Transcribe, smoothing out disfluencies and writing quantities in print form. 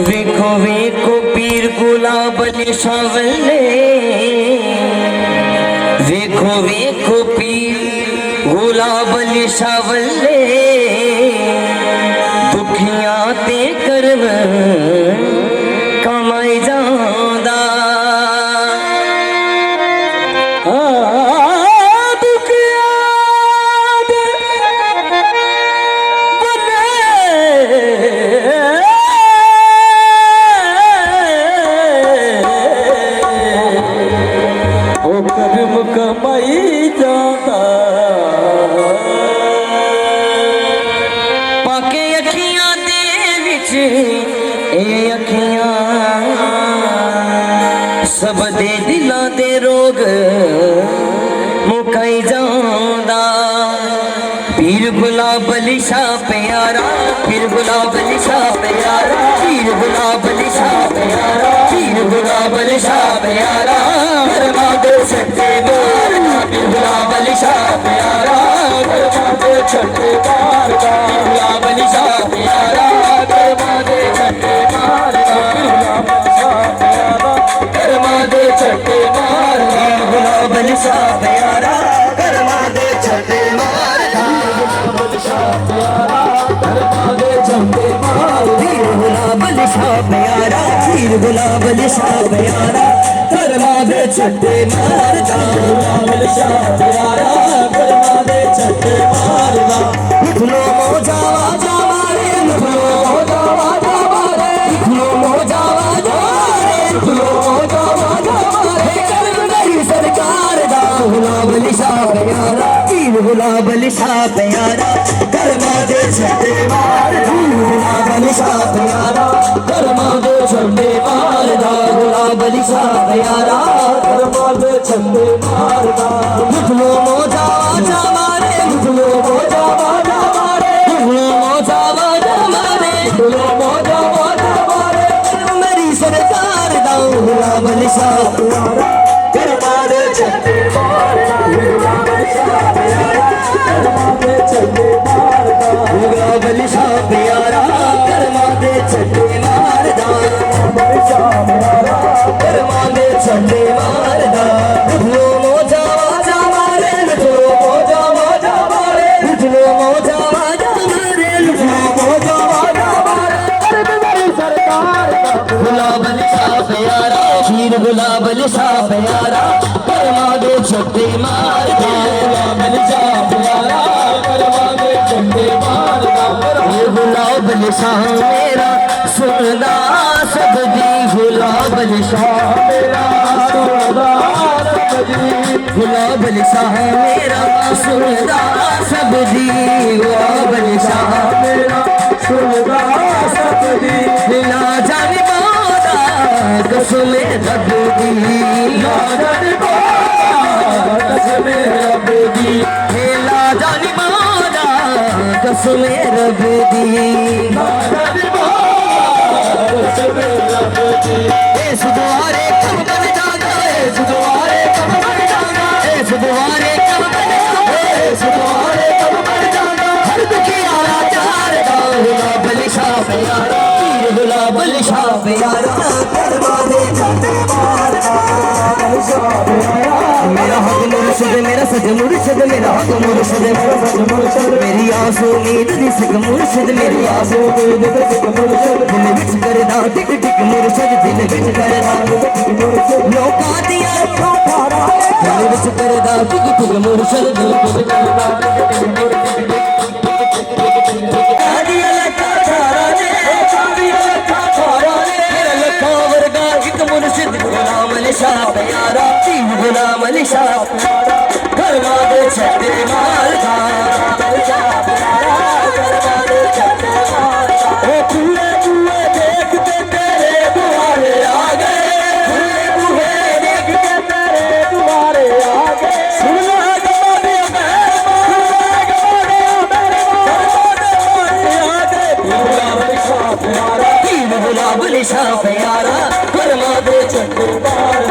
वेखो वेखो पीर गुलाब शावले, वेखो वेखो पीर गुलाब शावले, दुखिया ते कर्म कमाई जांदा। पाके अखियां दे विच ए अखियां सब दे दिलां दे रोग मुकाई जांदा। पीर गुलाब शाह प्यारा, पीर गुलाब शाह प्यारा, पीर गुलाब शाह प्यारा, पीर गुलाब शाह प्यारा, गरमा दे छट्टे मार, पीर गुलाब शाह प्यारा, गरमा दे छट्टे मार, पीर गुलाब शाह प्यारा, गरमा दे छट्टे मार, पीर गुलाब शाह प्यारा, गरमा दे छट्टे मार, पीर गुलाब शाह प्यारा, गरमा दे छट्टे मार, पीर गुलाब शाह प्यारा, पीर गुलाब शाह प्यारा, गरमा दे छट्टे मार, गुलाब शाह प्यारा, गरमा दे छट्टे मार। निकलो मोजा वाजा मारे, निकलो मोजा वाजा मारे, निकलो मोजा वाजा मारे, निकलो मोजा वाजा मारे, कर्म मेरी सरकार दा गुलाब शाह प्यारा, पीर गुलाब शाह प्यारा, गरमा दे छट्टे मार, गुलाब शाह प्यारा, गरमा दे छट्टे मार, गुलाब शाह प्यारा, गरमा दे छट्टे मार। निकलो मोजा वाजा मारे, निकलो मोजा वाजा मारे, निकलो मोजा वाजा मारे, निकलो मोजा वाजा मारे, मेरी सरकार दा गुलाब शाह प्यारा, गरमा दे छट्टे मार, गुलाब शाह प्यारा, गरमा दे छट्टे मार, गुलाब शाह प्यारा, गरमा दे छट्टे मार, गुलाब शाह प्यारा, गरमा दे छट्टे मार। निकलो मोजा वाजा मारे, निकलो मोजा वाजा मारे, निकलो मोजा वाजा मारे, निकलो मोजा वाजा मारे, मेरी सरकार दा गुलाब शाह प्यारा, पीर गुलाब शाह प्यारा, गरमा दे छट्टे मार, गुलाब शाह प्यारा, गरमा दे छट्टे मार। ये गुलाब शाह मेरा सुनदा सब दी, गुलाब शाह मेरा सुनदा सब दी, गुलाब शाह मेरा सुनदा सब दी, गुलाब शाह मेरा सुनदा सब दी, ला जाने बादा कसम रब दी, ला जाने बादा कसम रब दी, ला जाने बादा कसम रब दी, ला जाने बादा कसम रब दी। इस द्वारे कब बन जाना, इस द्वारे कब बन जाना, इस द्वारे कब बन जाना, इस द्वारे कब बन जाना, हर दुखिया लाचार दा गुलाब शाह प्यारा, पीर गुलाब शाह प्यारा, गरमा दे छट्टे मार, मेरा हक मुर्शिद, मेरा सज मुर्शिद, मेरा हक मुर्शिद, मेरा सज मुर्शिद, मेरी आस उम्मीद दी सिक मुर्शिद, मेरी आस उम्मीद दी सिक मुर्शिद, दिल विच करदा टिक टिक मुर्शिद, दिल विच करदा टिक टिक मुर्शिद, लोकां दियां खारा, दिल विच करदा टिक टिक मुर्शिद, दिल विच करदा टिक टिक मुर्शिद, कादिया लखा खारा ने, कादिया लखा खारा ने, मेरा लखा वर्गा एक मुर्शिद, गुलाम शाह प्यारा, पीर गुलाम शाह प्यारा, गरमा दे छट्टे मार, गुलाब शाह प्यारा, गरमा दे छट्टे मार। ओ खुले बुए देखते तेरे दुआरे आ गए, खुले बुए देखते तेरे दुआरे आ गए, सुनना गमा दिया मेहरबान, सुनना गमा दिया मेहरबान, पीर गुलाब शाह प्यारा, पीर गुलाब शाह प्यारा, गरमा दे छट्टे मार,